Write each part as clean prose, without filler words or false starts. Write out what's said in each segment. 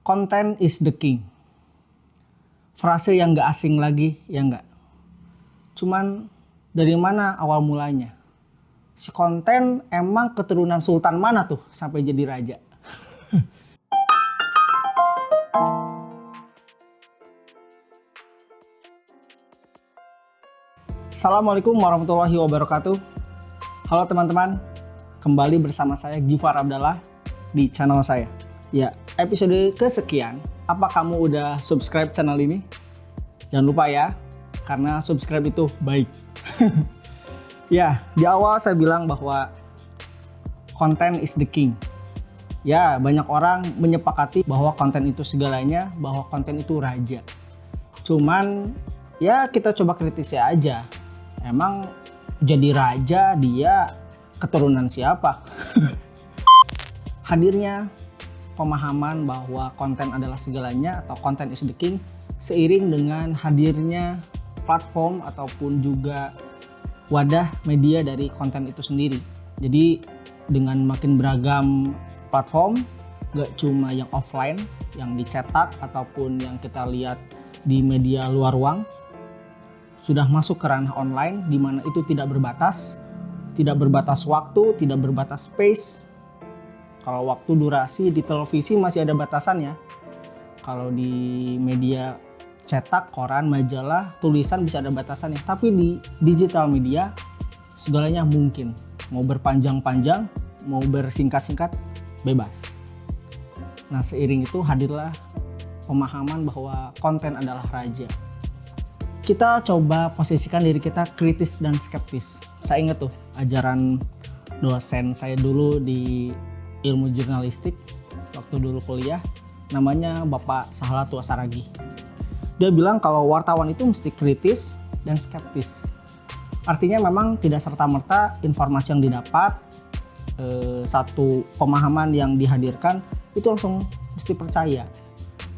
Content is the king. Frase yang gak asing lagi, ya enggak? Cuman dari mana awal mulanya? Si konten emang keturunan sultan mana tuh sampai jadi raja? Assalamualaikum warahmatullahi wabarakatuh. Halo teman-teman, kembali bersama saya Gifar Abdallah di channel saya. Ya, episode kesekian. Apa kamu udah subscribe channel ini? Jangan lupa ya, karena subscribe itu baik. Ya, di awal saya bilang bahwa content is the king. Ya, banyak orang menyepakati bahwa konten itu segalanya, bahwa konten itu raja. Cuman, ya kita coba kritisi aja. Emang jadi raja dia keturunan siapa? Hadirnya pemahaman bahwa konten adalah segalanya atau content is the king seiring dengan hadirnya platform ataupun juga wadah media dari konten itu sendiri. Jadi dengan makin beragam platform, gak cuma yang offline, yang dicetak ataupun yang kita lihat di media luar ruang, sudah masuk ke ranah online di mana itu tidak berbatas waktu, tidak berbatas space. Kalau waktu durasi di televisi masih ada batasannya. Kalau di media cetak, koran, majalah, tulisan bisa ada batasannya. Tapi di digital media segalanya mungkin. Mau berpanjang-panjang, mau bersingkat-singkat, bebas. Nah, seiring itu hadirlah pemahaman bahwa konten adalah raja. Kita coba posisikan diri kita kritis dan skeptis. Saya ingat tuh ajaran dosen saya dulu di ilmu jurnalistik waktu dulu kuliah, namanya Bapak Sahalatu Saragih. Dia bilang kalau wartawan itu mesti kritis dan skeptis. Artinya memang tidak serta-merta informasi yang didapat, satu pemahaman yang dihadirkan itu langsung mesti percaya.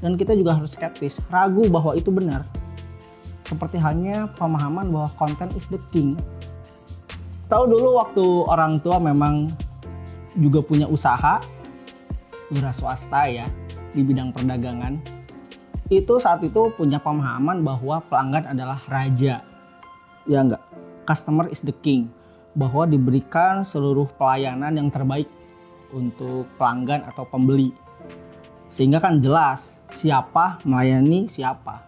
Dan kita juga harus skeptis, ragu bahwa itu benar. Seperti halnya pemahaman bahwa content is the king. Tahu dulu waktu orang tua memang juga punya usaha, wira swasta ya, di bidang perdagangan. Itu saat itu punya pemahaman bahwa pelanggan adalah raja. Ya enggak, customer is the king. Bahwa diberikan seluruh pelayanan yang terbaik untuk pelanggan atau pembeli. Sehingga kan jelas siapa melayani siapa.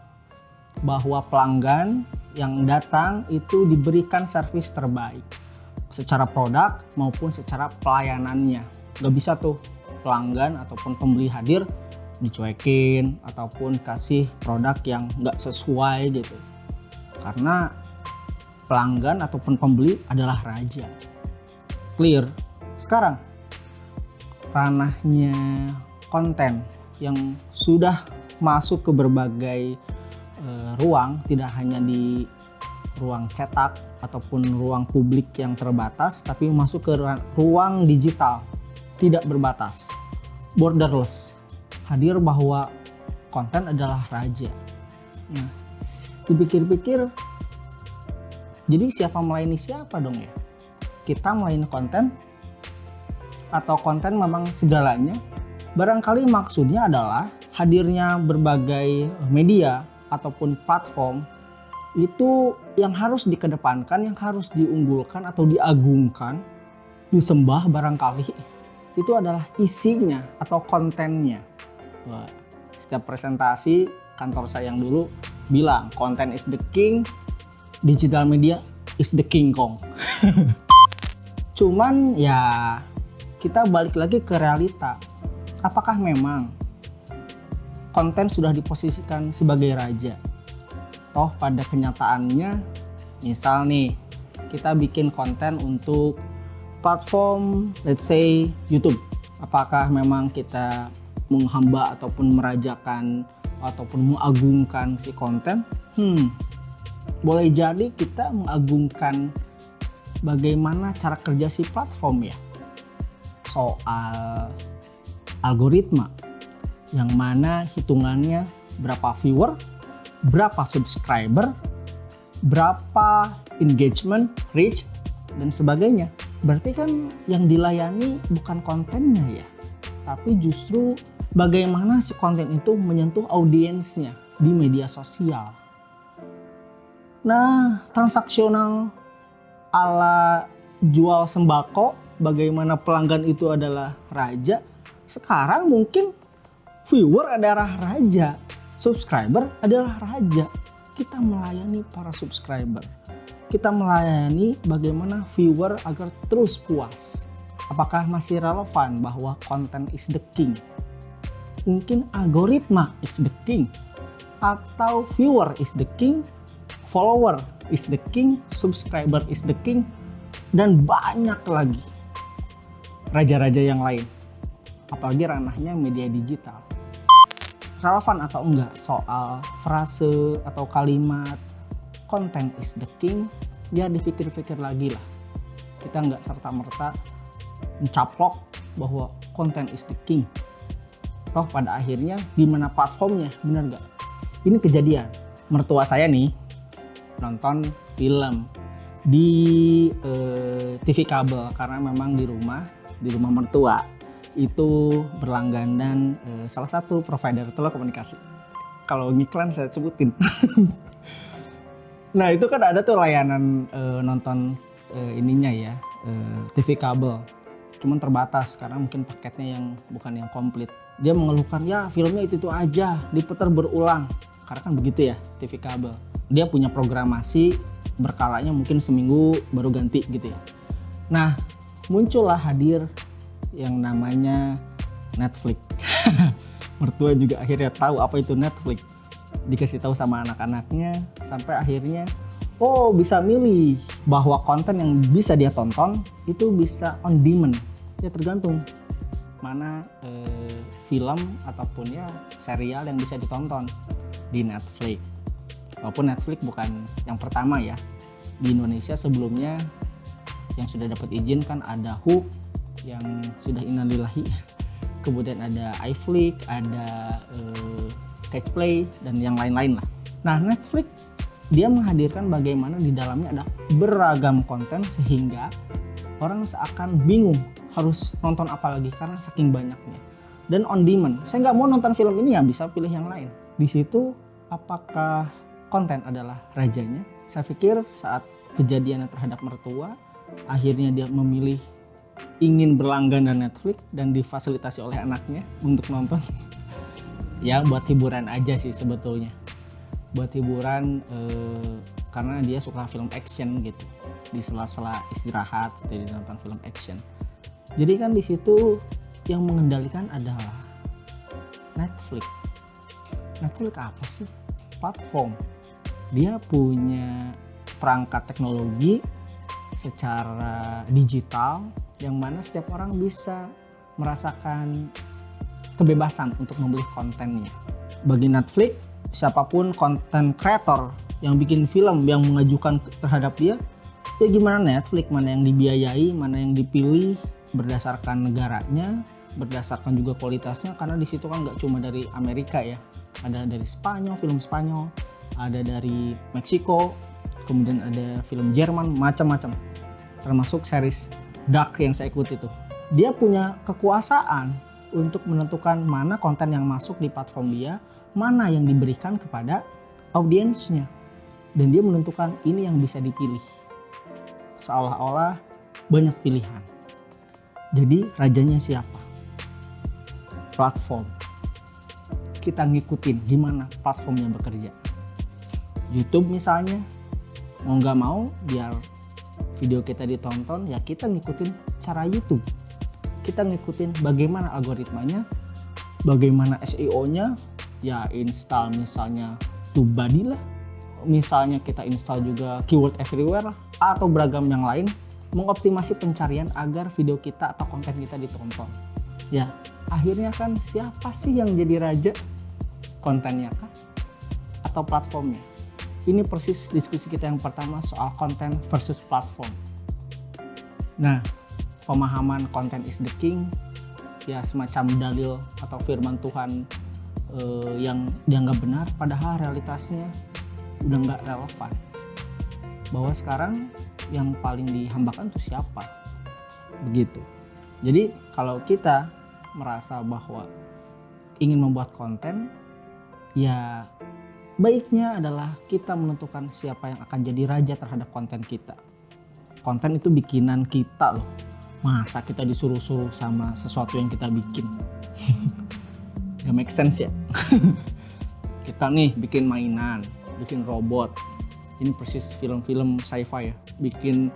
Bahwa pelanggan yang datang itu diberikan servis terbaik. Secara produk maupun secara pelayanannya. Gak bisa tuh pelanggan ataupun pembeli hadir dicuekin ataupun kasih produk yang gak sesuai gitu. Karena pelanggan ataupun pembeli adalah raja. Clear? Sekarang ranahnya konten yang sudah masuk ke berbagai ruang, tidak hanya di ruang cetak ataupun ruang publik yang terbatas, tapi masuk ke ruang digital tidak berbatas, borderless. Hadir bahwa konten adalah raja. Nah, dipikir-pikir, jadi siapa melayani siapa dong ya? Kita melayani konten atau konten memang segalanya? Barangkali maksudnya adalah hadirnya berbagai media ataupun platform itu yang harus dikedepankan, yang harus diunggulkan atau diagungkan, disembah barangkali, itu adalah isinya atau kontennya. Wah, setiap presentasi kantor saya yang dulu bilang content is the king, digital media is the king kong. Cuman ya kita balik lagi ke realita. Apakah memang konten sudah diposisikan sebagai raja? Toh pada kenyataannya, misal nih kita bikin konten untuk platform let's say YouTube. Apakah memang kita menghamba ataupun merajakan ataupun mengagungkan si konten? Boleh jadi kita mengagungkan bagaimana cara kerja si platform ya. Soal algoritma yang mana hitungannya berapa viewer, berapa subscriber, berapa engagement, reach, dan sebagainya. Berarti kan yang dilayani bukan kontennya ya, tapi justru bagaimana si konten itu menyentuh audiensnya di media sosial. Nah, transaksional ala jual sembako, bagaimana pelanggan itu adalah raja. Sekarang mungkin viewer adalah raja, subscriber adalah raja. Kita melayani para subscriber. Kita melayani bagaimana viewer agar terus puas. Apakah masih relevan bahwa content is the king? Mungkin algoritma is the king, atau viewer is the king, follower is the king, subscriber is the king, dan banyak lagi raja-raja yang lain. Apalagi ranahnya media digital. Relevan atau enggak soal frase atau kalimat content is the king, ya dipikir-pikir lagi lah. Kita nggak serta-merta mencaplok bahwa content is the king. Toh pada akhirnya gimana platformnya, bener nggak? Ini kejadian. Mertua saya nih nonton film di TV kabel karena memang di rumah mertua itu berlangganan salah satu provider telekomunikasi. Kalau ngiklan saya sebutin. Nah itu kan ada tuh layanan nonton ininya ya, TV kabel. Cuman terbatas karena mungkin paketnya yang bukan yang komplit. Dia mengeluhkan ya filmnya itu aja, diputar berulang. Karena kan begitu ya TV kabel. Dia punya programasi berkalanya mungkin seminggu baru ganti gitu ya. Nah muncullah hadir yang namanya Netflix. Mertua juga akhirnya tahu apa itu Netflix. Dikasih tahu sama anak-anaknya sampai akhirnya oh bisa milih bahwa konten yang bisa dia tonton itu bisa on demand. Ya tergantung mana film ataupun ya serial yang bisa ditonton di Netflix. Walaupun Netflix bukan yang pertama ya. Di Indonesia sebelumnya yang sudah dapat izin kan ada Hook yang sudah innalillahi. Kemudian ada iFlix, ada Catchplay dan yang lain-lain lah. Nah Netflix dia menghadirkan bagaimana di dalamnya ada beragam konten sehingga orang seakan bingung harus nonton apa lagi karena saking banyaknya. Dan on demand, saya nggak mau nonton film ini ya bisa pilih yang lain. Di situ apakah konten adalah rajanya? Saya pikir saat kejadian terhadap mertua, akhirnya dia memilih ingin berlangganan Netflix dan difasilitasi oleh anaknya untuk nonton. Ya buat hiburan aja sih sebetulnya. Buat hiburan karena dia suka film action gitu. Di sela-sela istirahat jadi nonton film action. Jadi kan di situ yang mengendalikan adalah Netflix. Netflix apa sih? Platform. Dia punya perangkat teknologi secara digital yang mana setiap orang bisa merasakan kebebasan untuk memilih kontennya. Bagi Netflix, siapapun konten kreator yang bikin film yang mengajukan terhadap dia, ya gimana Netflix, mana yang dibiayai, mana yang dipilih berdasarkan negaranya, berdasarkan juga kualitasnya, karena di situ kan nggak cuma dari Amerika ya, ada dari Spanyol, film Spanyol, ada dari Meksiko, kemudian ada film Jerman, macam-macam, termasuk series Dark yang saya ikuti itu. Dia punya kekuasaan untuk menentukan mana konten yang masuk di platform dia, mana yang diberikan kepada audiensnya, dan dia menentukan ini yang bisa dipilih. Seolah-olah banyak pilihan. Jadi rajanya siapa? Platform. Kita ngikutin gimana platformnya bekerja. YouTube misalnya, mau nggak mau biar video kita ditonton, ya kita ngikutin cara YouTube. Kita ngikutin bagaimana algoritmanya, bagaimana SEO-nya, ya install misalnya TubeBuddy lah. Misalnya kita install juga Keyword Everywhere lah, atau beragam yang lain, mengoptimasi pencarian agar video kita atau konten kita ditonton. Ya, akhirnya kan siapa sih yang jadi raja? Kontennya kah? Atau platformnya? Ini persis diskusi kita yang pertama soal konten versus platform. Nah, pemahaman content is the king, ya semacam dalil atau firman Tuhan yang dianggap benar, padahal realitasnya udah nggak relevan. Bahwa sekarang yang paling dihambakan itu siapa? Begitu. Jadi kalau kita merasa bahwa ingin membuat konten, ya baiknya adalah kita menentukan siapa yang akan jadi raja terhadap konten kita. Konten itu bikinan kita loh. Masa kita disuruh-suruh sama sesuatu yang kita bikin? Gak make sense ya. Kita nih bikin mainan, bikin robot. Ini persis film-film sci-fi ya. Bikin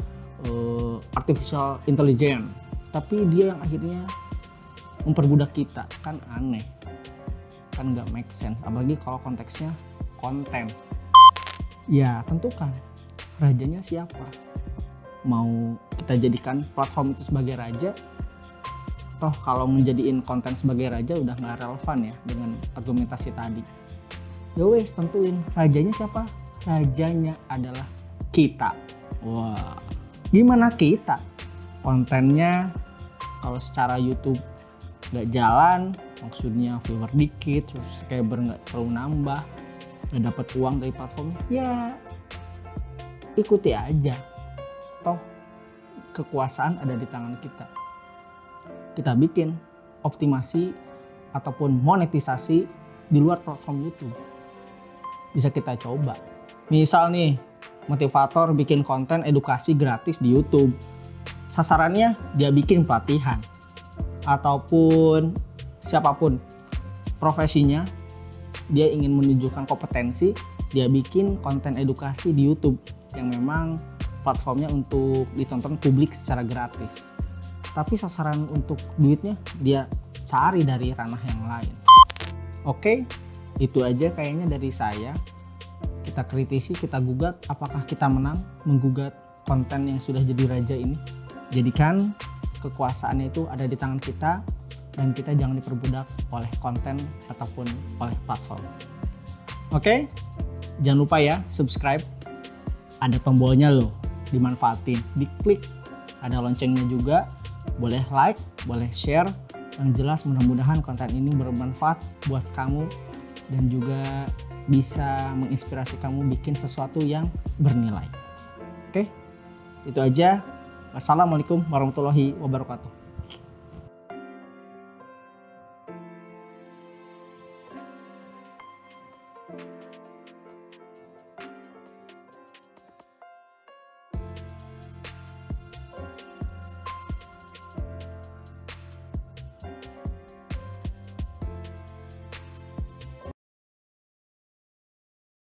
artificial intelligence. Tapi dia yang akhirnya memperbudak kita. Kan aneh. Kan gak make sense. Apalagi kalau konteksnya konten. Ya tentukan rajanya siapa. Mau kita jadikan platform itu sebagai raja, toh kalau menjadiin konten sebagai raja udah nggak relevan ya dengan argumentasi tadi. Ya wes, tentuin rajanya siapa? Rajanya adalah kita. Wah, gimana kita? Kontennya kalau secara YouTube nggak jalan, maksudnya viewer dikit, subscriber nggak terlalu nambah, nggak dapat uang dari platformnya, ya ikuti aja. Toh kekuasaan ada di tangan kita. Kita bikin optimasi ataupun monetisasi di luar platform YouTube. Bisa kita coba. Misal nih, motivator bikin konten edukasi gratis di YouTube. Sasarannya dia bikin pelatihan. Ataupun siapapun profesinya, dia ingin menunjukkan kompetensi, dia bikin konten edukasi di YouTube yang memang platformnya untuk ditonton publik secara gratis. Tapi sasaran untuk duitnya dia cari dari ranah yang lain. Oke, itu aja kayaknya dari saya. Kita kritisi, kita gugat, apakah kita menang menggugat konten yang sudah jadi raja ini. Jadikan kekuasaannya itu ada di tangan kita dan kita jangan diperbudak oleh konten ataupun oleh platform. Oke, jangan lupa ya subscribe. Ada tombolnya loh, dimanfaatin, diklik. Ada loncengnya juga, boleh like, boleh share. Yang jelas mudah-mudahan konten ini bermanfaat buat kamu dan juga bisa menginspirasi kamu bikin sesuatu yang bernilai. Oke, itu aja. Wassalamualaikum warahmatullahi wabarakatuh.